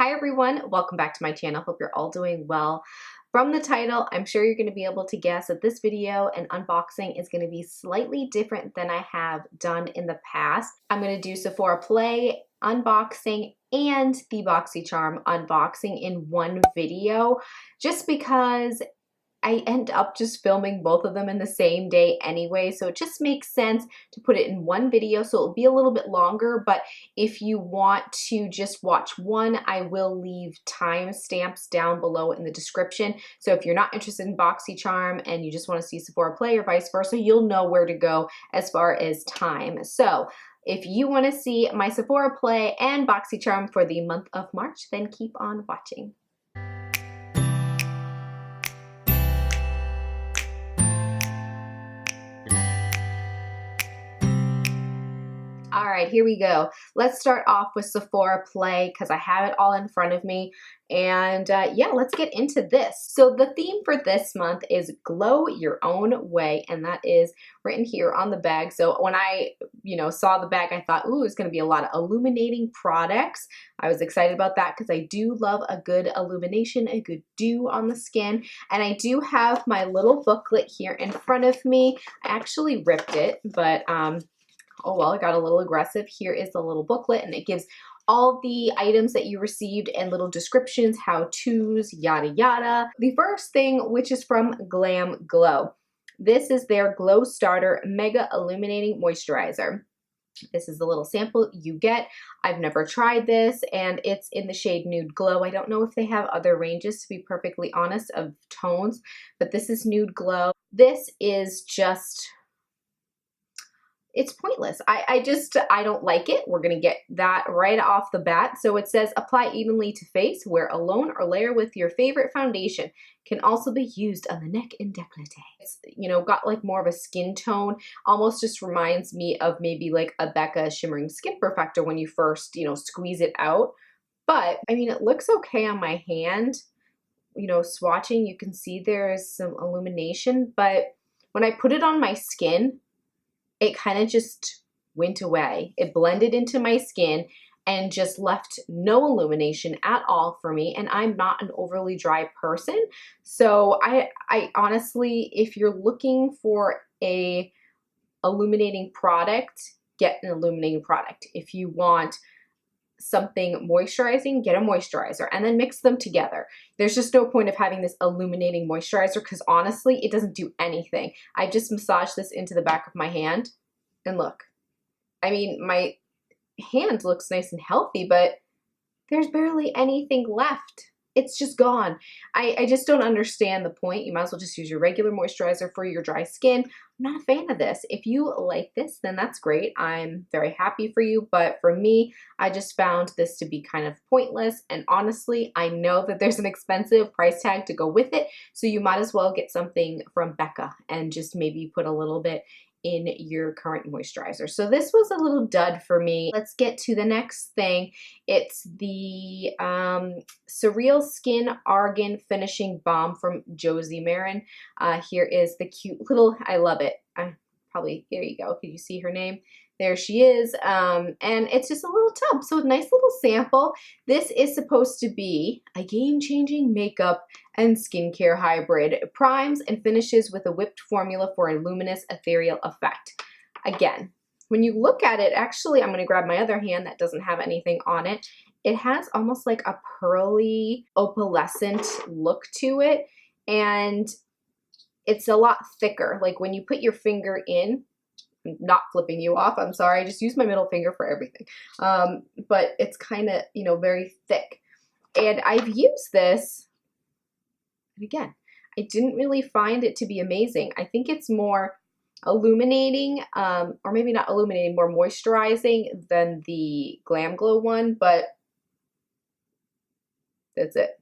Hi everyone, welcome back to my channel. Hope you're all doing well. From the title, I'm sure you're going to be able to guess that this video and unboxing is going to be slightly different than I have done in the past. I'm going to do Sephora Play unboxing and the BOXYCHARM unboxing in one video just because I end up just filming both of them in the same day anyway, so it just makes sense to put it in one video, so it'll be a little bit longer. But if you want to just watch one, I will leave timestamps down below in the description. So if you're not interested in BOXYCHARM and you just want to see Sephora Play or vice versa, you'll know where to go as far as time. So if you want to see my Sephora Play and BOXYCHARM for the month of March, then keep on watching. All right, here we go. Let's start off with Sephora Play because I have it all in front of me. And yeah, let's get into this. So the theme for this month is Glow Your Own Way, and that is written here on the bag. So when I, saw the bag, I thought, ooh, it's going to be a lot of illuminating products. I was excited about that because I do love a good illumination, a good dew on the skin. And I do have my little booklet here in front of me. I actually ripped it, but oh well, I got a little aggressive. Here is the little booklet, and it gives all the items that you received and little descriptions, how-tos, yada yada. The first thing, which is from Glam Glow. This is their Glow Starter Mega Illuminating Moisturizer. This is the little sample you get. I've never tried this, and it's in the shade Nude Glow. I don't know if they have other ranges, to be perfectly honest, of tones, but this is Nude Glow. This is just... it's pointless. I don't like it. We're going to get that right off the bat. So it says apply evenly to face, wear alone or layer with your favorite foundation. Can also be used on the neck and décolleté. It's, got like more of a skin tone. Almost just reminds me of maybe like a Becca Shimmering Skin Perfector when you first, squeeze it out. But I mean, it looks okay on my hand. Swatching, you can see there's some illumination, but when I put it on my skin, it kind of just went away. It blended into my skin and just left no illumination at all for me. And I'm not an overly dry person. So I honestly, if you're looking for a illuminating product, get an illuminating product. If you want something moisturizing, get a moisturizer and then mix them together. There's just no point of having this illuminating moisturizer because honestly, it doesn't do anything. I just massaged this into the back of my hand and look, I mean, my hand looks nice and healthy, but there's barely anything left. It's just gone. I just don't understand the point. You might as well just use your regular moisturizer for your dry skin. I'm not a fan of this. If you like this, then that's great. I'm very happy for you. But for me, I just found this to be kind of pointless. And honestly, I know that there's an expensive price tag to go with it. So you might as well get something from Becca and just maybe put a little bit in your current moisturizer. So this was a little dud for me. Let's get to the next thing. It's the Surreal Skin Argan Finishing Balm from Josie Marin. Here is the cute little, I love it. Probably, there you go. Can you see her name? There she is. And it's just a little tub. So a nice little sample. This is supposed to be a game-changing makeup and skincare hybrid. It primes and finishes with a whipped formula for a luminous ethereal effect. Again, when you look at it, actually, I'm going to grab my other hand that doesn't have anything on it. It has almost like a pearly opalescent look to it. And it's a lot thicker. Like when you put your finger in, I'm not flipping you off, I'm sorry, I just use my middle finger for everything. But it's kind of, very thick. And I've used this, and again, I didn't really find it to be amazing. I think it's more illuminating, or maybe not illuminating, more moisturizing than the Glam Glow one, but that's it.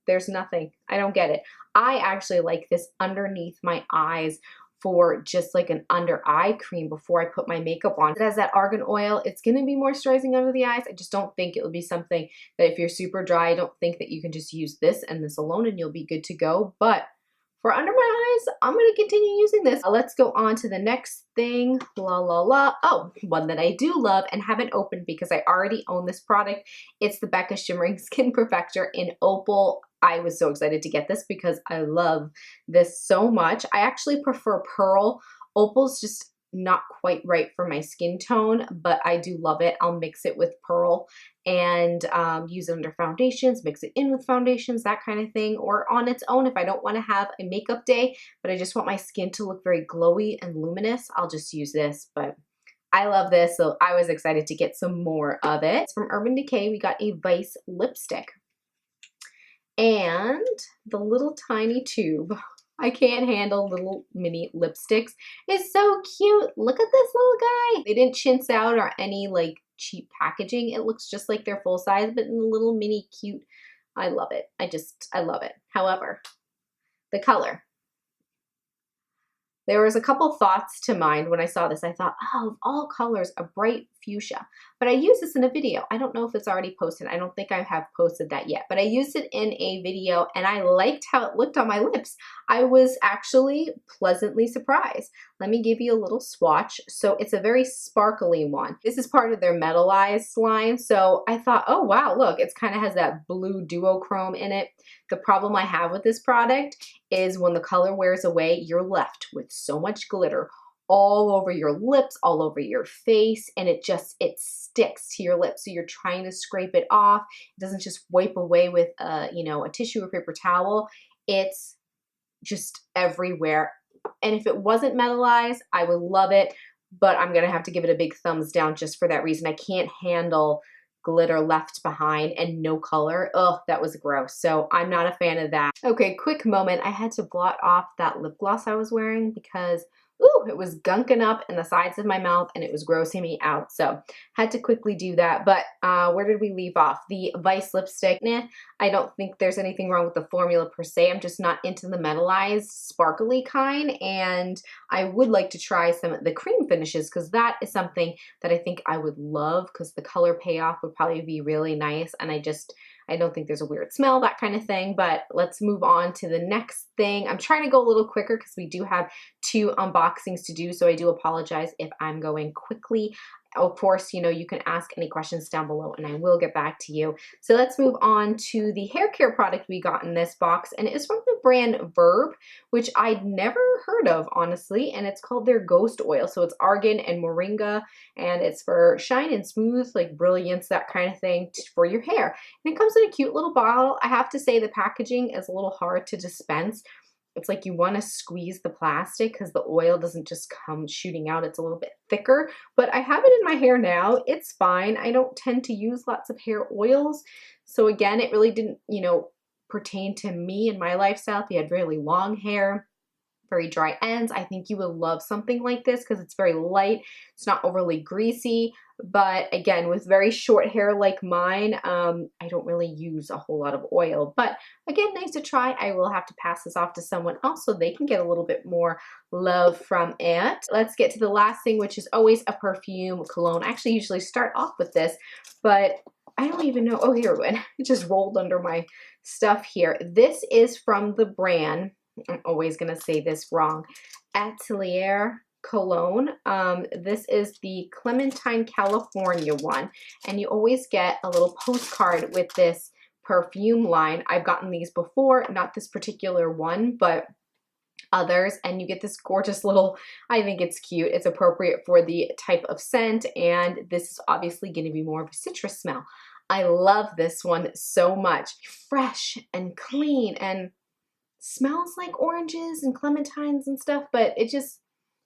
There's nothing. I don't get it. I actually like this underneath my eyes for just like an under eye cream before I put my makeup on. It has that argan oil. It's going to be moisturizing under the eyes. I just don't think it will be something that if you're super dry, I don't think that you can just use this and this alone and you'll be good to go. But for under my eyes, I'm going to continue using this. Let's go on to the next thing. La la la. Oh, one that I do love and haven't opened because I already own this product. It's the Becca Shimmering Skin Perfector in Opal. I was so excited to get this because I love this so much. I actually prefer Pearl. Opal's just not quite right for my skin tone, but I do love it. I'll mix it with Pearl and use it under foundations, mix it in with foundations, that kind of thing, or on its own if I don't want to have a makeup day, but I just want my skin to look very glowy and luminous. I'll just use this, but I love this, so I was excited to get some more of it. It's from Urban Decay. We got a Vice lipstick and the little tiny tube. I can't handle little mini lipsticks. It's so cute. Look at this little guy. They didn't chintz out or any like cheap packaging. It looks just like they're full size, but in a little mini cute. I love it. I love it. However, the color. There was a couple thoughts to mind when I saw this. I thought, oh, of all colors, a bright fuchsia. But I used this in a video. I don't know if it's already posted. I don't think I have posted that yet. But I used it in a video and I liked how it looked on my lips. I was actually pleasantly surprised. Let me give you a little swatch. So it's a very sparkly one. This is part of their metallized line. So I thought, oh wow, look, it kind of has that blue duochrome in it. The problem I have with this product is when the color wears away, you're left with so much glitter all over your lips, all over your face, and it sticks to your lips. So you're trying to scrape it off. It doesn't just wipe away with a tissue or paper towel. It's just everywhere. And if it wasn't metallized, I would love it, but I'm gonna have to give it a big thumbs down just for that reason. I can't handle glitter left behind and no color. Ugh, that was gross. So I'm not a fan of that. Okay, quick moment. I had to blot off that lip gloss I was wearing because ooh, it was gunking up in the sides of my mouth and it was grossing me out. So had to quickly do that. But where did we leave off? The Vice lipstick. Nah, I don't think there's anything wrong with the formula per se. I'm just not into the metallized sparkly kind. And I would like to try some of the cream finishes because that is something that I think I would love because the color payoff would probably be really nice. And I don't think there's a weird smell, that kind of thing, but let's move on to the next thing. I'm trying to go a little quicker because we do have 2 unboxings to do, so I do apologize if I'm going quickly. Of course, you can ask any questions down below and I will get back to you. So let's move on to the hair care product we got in this box, and it is from the brand Verb, which I'd never heard of, honestly, and it's called their Ghost Oil. So it's argan and moringa, and it's for shine and smooth, like brilliance, that kind of thing for your hair. And it comes in a cute little bottle. I have to say the packaging is a little hard to dispense. It's like you want to squeeze the plastic because the oil doesn't just come shooting out. It's a little bit thicker, but I have it in my hair now. It's fine. I don't tend to use lots of hair oils. So again, it really didn't, pertain to me and my lifestyle. If you had really long hair, very dry ends, I think you would love something like this because it's very light. It's not overly greasy. But again, with very short hair like mine, I don't really use a whole lot of oil. But again, nice to try. I will have to pass this off to someone else so they can get a little bit more love from it. Let's get to the last thing, which is always a perfume cologne. I actually usually start off with this, but I don't even know. Oh, here it went. It just rolled under my stuff here. This is from the brand, I'm always going to say this wrong, Atelier Cologne. This is the Clementine, California one, and you always get a little postcard with this perfume line. I've gotten these before, not this particular one, but others, and you get this gorgeous little, I think it's cute. It's appropriate for the type of scent, and this is obviously going to be more of a citrus smell. I love this one so much. Fresh and clean and smells like oranges and clementines and stuff, but it just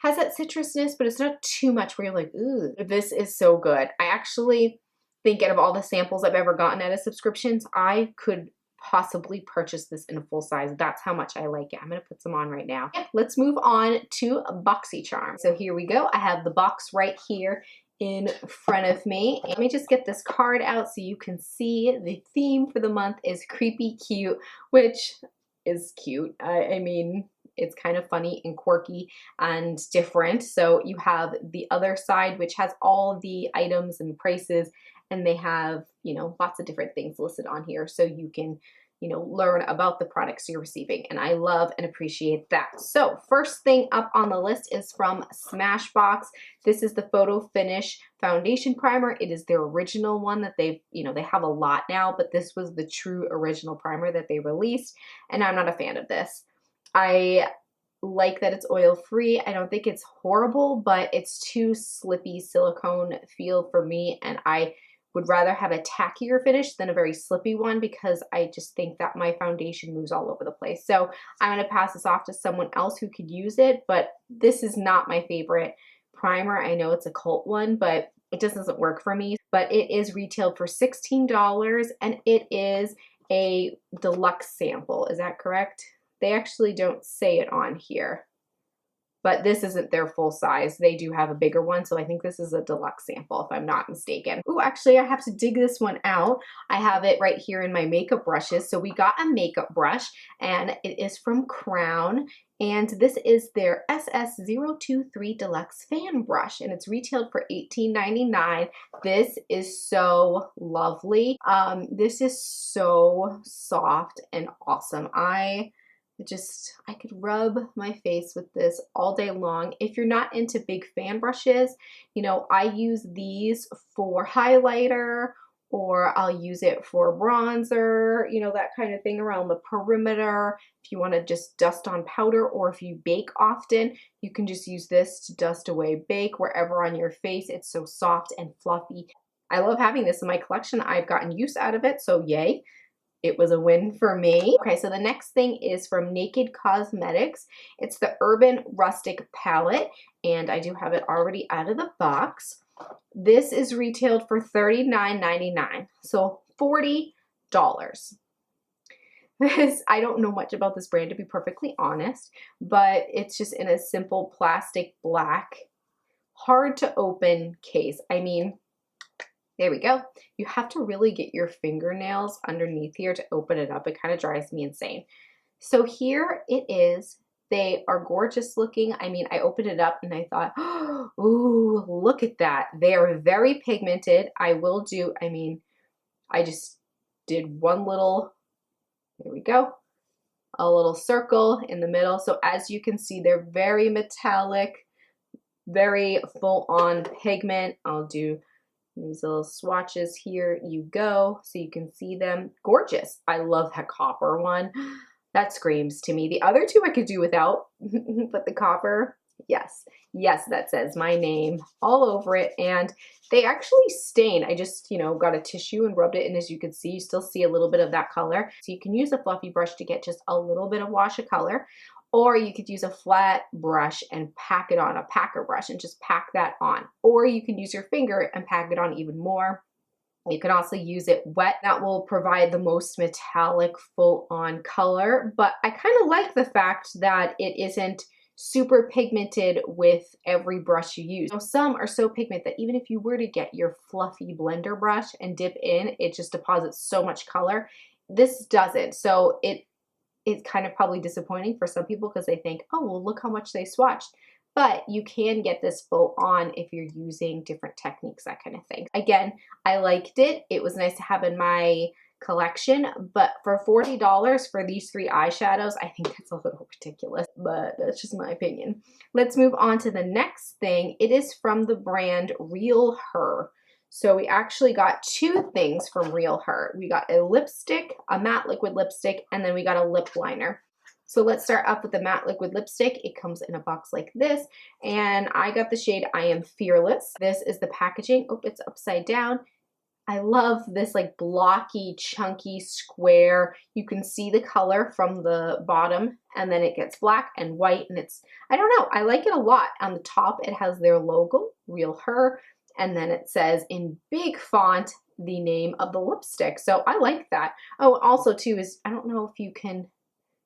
has that citrusness, but it's not too much where you're like, ooh, this is so good. I actually think out of all the samples I've ever gotten out of subscriptions, I could possibly purchase this in a full size. That's how much I like it. I'm going to put some on right now. Yeah, let's move on to BOXYCHARM. So here we go. I have the box right here in front of me. Let me just get this card out so you can see the theme for the month is creepy cute, which is cute. I mean, it's kind of funny and quirky and different. So you have the other side, which has all the items and prices, and they have, lots of different things listed on here. So you can you know, learn about the products you're receiving. And I love and appreciate that. So first thing up on the list is from Smashbox. This is the Photo Finish Foundation Primer. It is their original one that they've, you know, they have a lot now, but this was the true original primer that they released. And I'm not a fan of this. I like that it's oil-free. I don't think it's horrible, but it's too slippy silicone feel for me, and I would rather have a tackier finish than a very slippy one because I just think that my foundation moves all over the place. So I'm going to pass this off to someone else who could use it, but this is not my favorite primer. I know it's a cult one, but it just doesn't work for me. But it is retailed for $16 and it is a deluxe sample. Is that correct? They actually don't say it on here, but this isn't their full size. They do have a bigger one, so I think this is a deluxe sample if I'm not mistaken. Oh, actually I have to dig this one out. I have it right here in my makeup brushes. So we got a makeup brush and it is from Crown, and this is their SS023 Deluxe Fan Brush, and it's retailed for $18.99. This is so lovely. This is so soft and awesome. I could rub my face with this all day long. If you're not into big fan brushes, you know, I use these for highlighter, or I'll use it for bronzer, you know, that kind of thing around the perimeter. If you want to just dust on powder, or if you bake often, you can just use this to dust away bake wherever on your face. It's so soft and fluffy. I love having this in my collection. I've gotten use out of it, so yay. It was a win for me. Okay, so the next thing is from Naked Cosmetics. It's the Urban Rustic Palette, and I do have it already out of the box. This is retailed for $39.99, so $40. I don't know much about this brand, to be perfectly honest, but it's just in a simple plastic black, hard to open case. I mean, there we go. You have to really get your fingernails underneath here to open it up. It kind of drives me insane. So here it is. They are gorgeous looking. I mean, I opened it up and I thought, oh, ooh, look at that. They are very pigmented. I just did one little, there we go, a little circle in the middle. So as you can see, they're very metallic, very full on pigment. I'll do these little swatches, here you go, so you can see them. Gorgeous. I love that copper one. That screams to me. The other two I could do without, but the copper, yes. Yes, that says my name all over it, and they actually stain. I just, you know, got a tissue and rubbed it, and as you can see, you still see a little bit of that color. So you can use a fluffy brush to get just a little bit of wash of color, or you could use a flat brush and pack it on, a packer brush, and just pack that on. Or you can use your finger and pack it on even more. You can also use it wet. That will provide the most metallic full-on color, but I kind of like the fact that it isn't super pigmented with every brush you use. You know, some are so pigmented that even if you were to get your fluffy blender brush and dip in, it just deposits so much color. This doesn't, so it's kind of probably disappointing for some people because they think, oh, well, look how much they swatched. But you can get this full on if you're using different techniques, that kind of thing. Again, I liked it. It was nice to have in my collection, but for $40 for these three eyeshadows, I think that's a little ridiculous, but that's just my opinion. Let's move on to the next thing. It is from the brand Real Her. So we actually got two things from Real Her. We got a lipstick, a matte liquid lipstick, and then we got a lip liner. So let's start up with the matte liquid lipstick. It comes in a box like this, and I got the shade I Am Fearless. This is the packaging. Oh, it's upside down. I love this like blocky, chunky square. You can see the color from the bottom, and then it gets black and white, and it's, I don't know, I like it a lot. On the top, it has their logo, Real Her, and then it says in big font the name of the lipstick. So I like that. Oh, also too is, I don't know if you can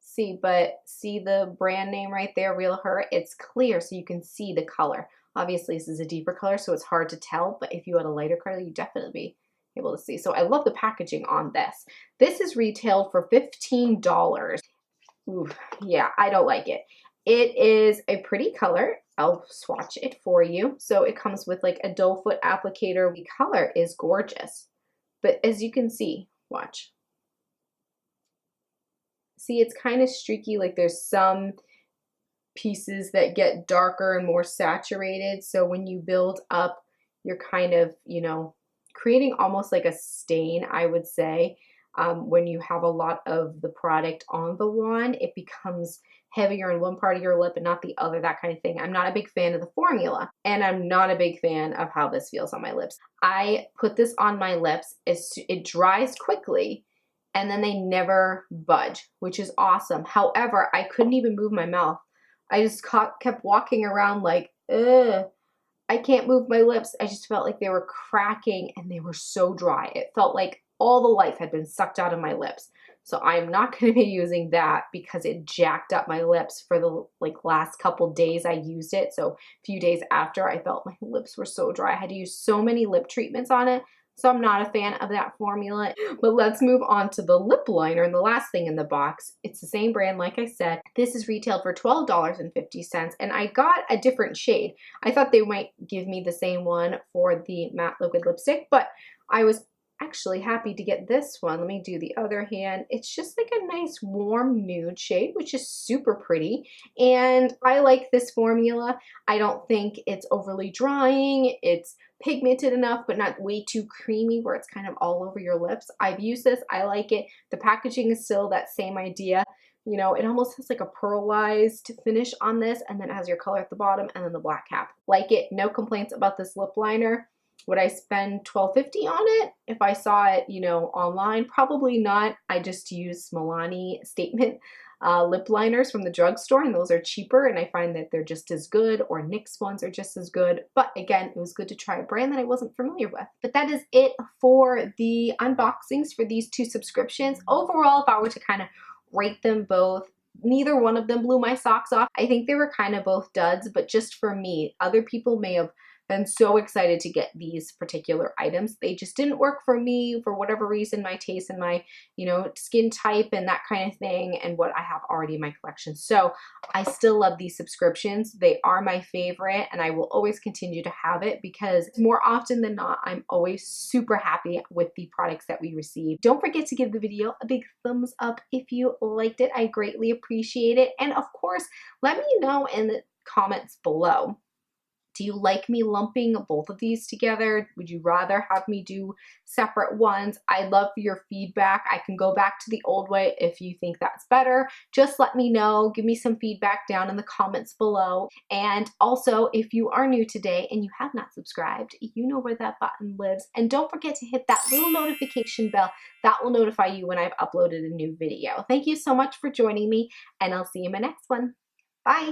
see, but see the brand name right there, Real Her? It's clear, so you can see the color. Obviously, this is a deeper color, so it's hard to tell, but if you had a lighter color, you'd definitely be able to see. So I love the packaging on this. This is retailed for $15. Ooh, yeah, I don't like it. It is a pretty color. I'll swatch it for you. So it comes with like a doe foot applicator. The color is gorgeous, but as you can see, watch. See, it's kind of streaky, like there's some pieces that get darker and more saturated. So when you build up, you're kind of, you know, creating almost like a stain, I would say. When you have a lot of the product on the wand, it becomes heavier in one part of your lip and not the other, that kind of thing. I'm not a big fan of the formula, and I'm not a big fan of how this feels on my lips. I put this on my lips, it dries quickly, and then they never budge, which is awesome. However, I couldn't even move my mouth. I just kept walking around like, ugh, I can't move my lips. I just felt like they were cracking and they were so dry. It felt like all the life had been sucked out of my lips. So I'm not going to be using that because it jacked up my lips for the last couple days I used it. So a few days after, I felt my lips were so dry. I had to use so many lip treatments on it. So I'm not a fan of that formula. But let's move on to the lip liner and the last thing in the box. It's the same brand, like I said. This is retailed for $12.50, and I got a different shade. I thought they might give me the same one for the matte liquid lipstick, but I was actually happy to get this one. Let me do the other hand. It's just like a nice warm nude shade, which is super pretty. And I like this formula. I don't think it's overly drying. It's pigmented enough, but not way too creamy where it's kind of all over your lips. I've used this. I like it. The packaging is still that same idea. You know, it almost has like a pearlized finish on this, and then it has your color at the bottom and then the black cap. Like it. No complaints about this lip liner. Would I spend $12.50 on it if I saw it, you know, online? Probably not. I just use Milani Statement lip liners from the drugstore, and those are cheaper, and I find that they're just as good, or NYX ones are just as good. But again, it was good to try a brand that I wasn't familiar with. But that is it for the unboxings for these two subscriptions. Overall, if I were to kind of rate them both, neither one of them blew my socks off. I think they were kind of both duds, but just for me. Other people may have been so excited to get these particular items. They just didn't work for me for whatever reason, my taste and my, you know, skin type and that kind of thing, and what I have already in my collection. So I still love these subscriptions. They are my favorite, and I will always continue to have it because more often than not, I'm always super happy with the products that we receive. Don't forget to give the video a big thumbs up if you liked it. I greatly appreciate it. And of course, let me know in the comments below. Do you like me lumping both of these together? Would you rather have me do separate ones? I'd love for your feedback. I can go back to the old way if you think that's better. Just let me know. Give me some feedback down in the comments below. And also, if you are new today and you have not subscribed, you know where that button lives. And don't forget to hit that little notification bell. That will notify you when I've uploaded a new video. Thank you so much for joining me, and I'll see you in my next one. Bye.